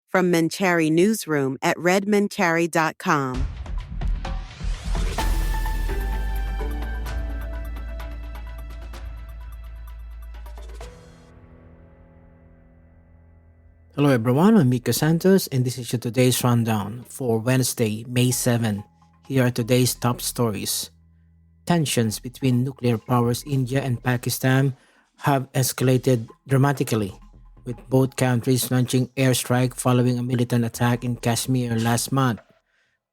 From Mencari Newsroom at redmencari.com. Hello everyone, I'm Mika Santos and this is your today's rundown for Wednesday, May 7. Here are today's top stories. Tensions between nuclear powers India and Pakistan have escalated dramatically, with both countries launching airstrike following a militant attack in Kashmir last month.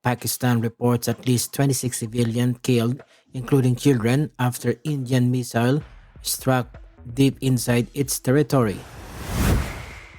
Pakistan reports at least 26 civilians killed, including children, after Indian missile struck deep inside its territory.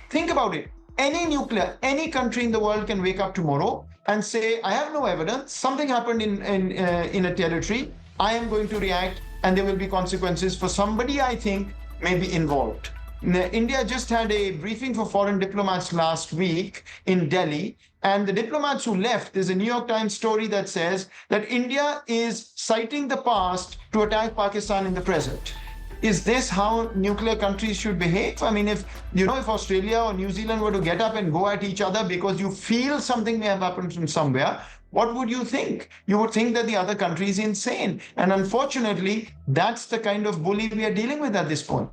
Think about it. Any country in the world can wake up tomorrow and say, I have no evidence, something happened in a territory, I am going to react and there will be consequences for somebody I think may be involved. India just had a briefing for foreign diplomats last week in Delhi, and the diplomats who left, there's a New York Times story that says that India is citing the past to attack Pakistan in the present. Is this how nuclear countries should behave? I mean, if Australia or New Zealand were to get up and go at each other because you feel something may have happened from somewhere, what would you think? You would think that the other country is insane. And unfortunately, that's the kind of bully we are dealing with at this point.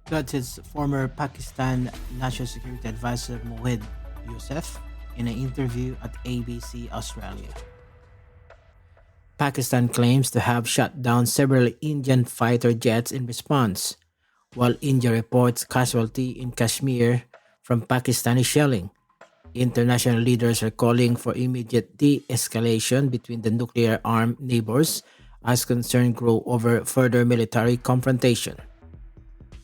That is former Pakistan National Security Advisor Mohid Youssef in an interview at ABC Australia. Pakistan claims to have shot down several Indian fighter jets in response, while India reports casualty in Kashmir from Pakistani shelling. International leaders are calling for immediate de-escalation between the nuclear-armed neighbors as concerns grow over further military confrontation.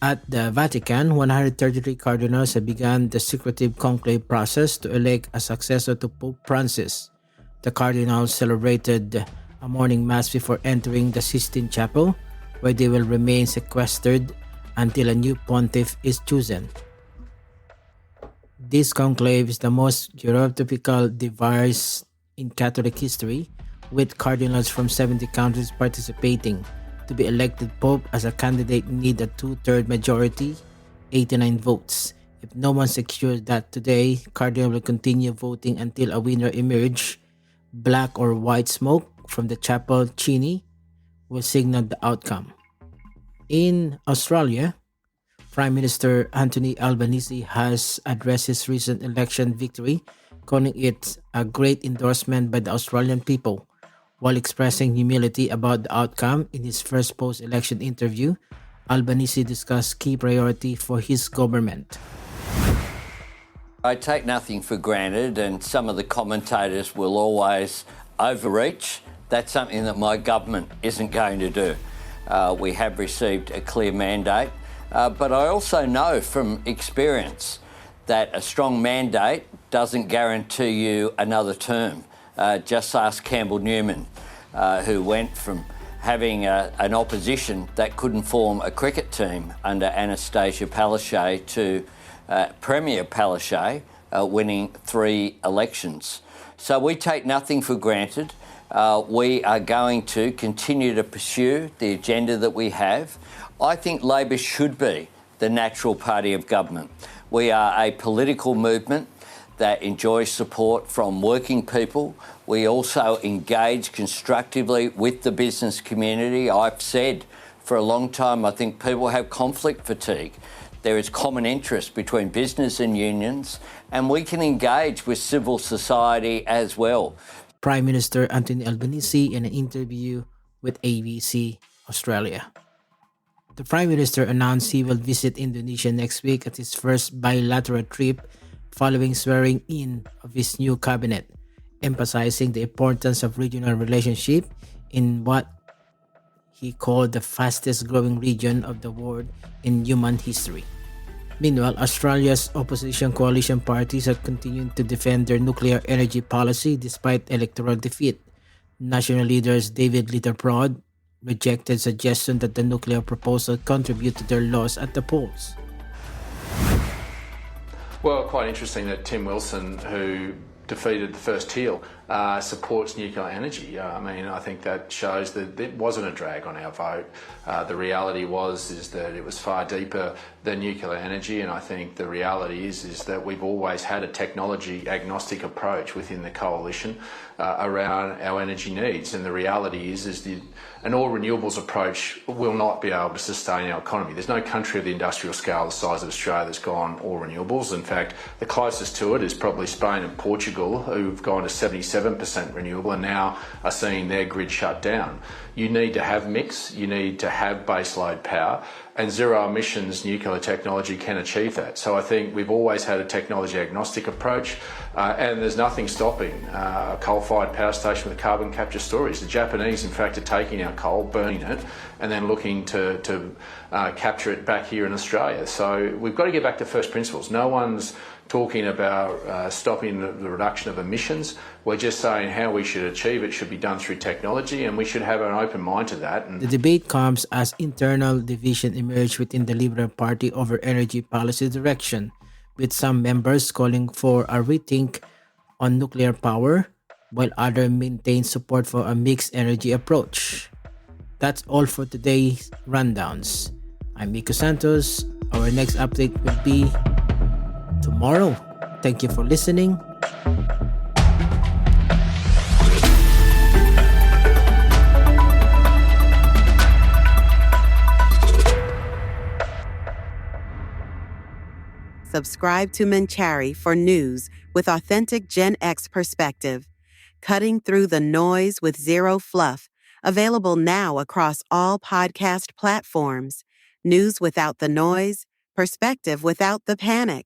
At the Vatican, 133 cardinals have begun the secretive conclave process to elect a successor to Pope Francis. The cardinals celebrated a morning mass before entering the Sistine Chapel, where they will remain sequestered until a new pontiff is chosen. This conclave is the most Eurotypical device in Catholic history, with cardinals from 70 countries participating. To be elected pope as a candidate need a 2/3 majority, 89 votes. If no one secures that today, cardinals will continue voting until a winner emerges. Black or white smoke from the chapel chimney will signal the outcome. In Australia, Prime Minister Anthony Albanese has addressed his recent election victory, calling it a great endorsement by the Australian people. While expressing humility about the outcome in his first post-election interview, Albanese discussed key priority for his government. I take nothing for granted, and some of the commentators will always overreach. That's something that my government isn't going to do. We have received a clear mandate, but I also know from experience that a strong mandate doesn't guarantee you another term. Just ask Campbell Newman, who went from having an opposition that couldn't form a cricket team under Anastasia Palaszczuk to Premier Palaszczuk winning 3 elections. So we take nothing for granted. We are going to continue to pursue the agenda that we have. I think Labor should be the natural party of government. We are a political movement that enjoys support from working people. We also engage constructively with the business community. I've said for a long time, I think people have conflict fatigue. There is common interest between business and unions, and we can engage with civil society as well. Prime Minister Anthony Albanese in an interview with ABC Australia. The Prime Minister announced he will visit Indonesia next week at his first bilateral trip following swearing in of his new cabinet, emphasizing the importance of regional relationship in what he called the fastest growing region of the world in human history. Meanwhile, Australia's opposition coalition parties are continuing to defend their nuclear energy policy despite electoral defeat. National leaders David Litterprod rejected suggestion that the nuclear proposal contribute to their loss at the polls. Well, quite interesting that Tim Wilson, who defeated the first Teal supports nuclear energy. I mean, I think that shows that it wasn't a drag on our vote. The reality is that it was far deeper than nuclear energy, and I think the reality is that we've always had a technology agnostic approach within the coalition around our energy needs. And the reality is an all renewables approach will not be able to sustain our economy. There's no country of the industrial scale the size of Australia that's gone all renewables. In fact, the closest to it is probably Spain and Portugal, who've gone to 77% renewable and now are seeing their grid shut down. You need to have mix, you need to have baseload power, and zero emissions nuclear technology can achieve that. So I think we've always had a technology agnostic approach, and there's nothing stopping a coal-fired power station with carbon capture storage. The Japanese, in fact, are taking our coal, burning it, and then looking to capture it back here in Australia. So we've got to get back to first principles. No one's talking about stopping the reduction of emissions. We're just saying how we should achieve it should be done through technology, and we should have an open mind to that. The debate comes as internal division emerged within the Liberal Party over energy policy direction, with some members calling for a rethink on nuclear power, while others maintain support for a mixed energy approach. That's all for today's rundowns. I'm Miko Santos. Our next update will be tomorrow. Thank you for listening. Subscribe to Mencari for news with authentic Gen X perspective. Cutting through the noise with zero fluff. Available now across all podcast platforms. News without the noise, perspective without the panic.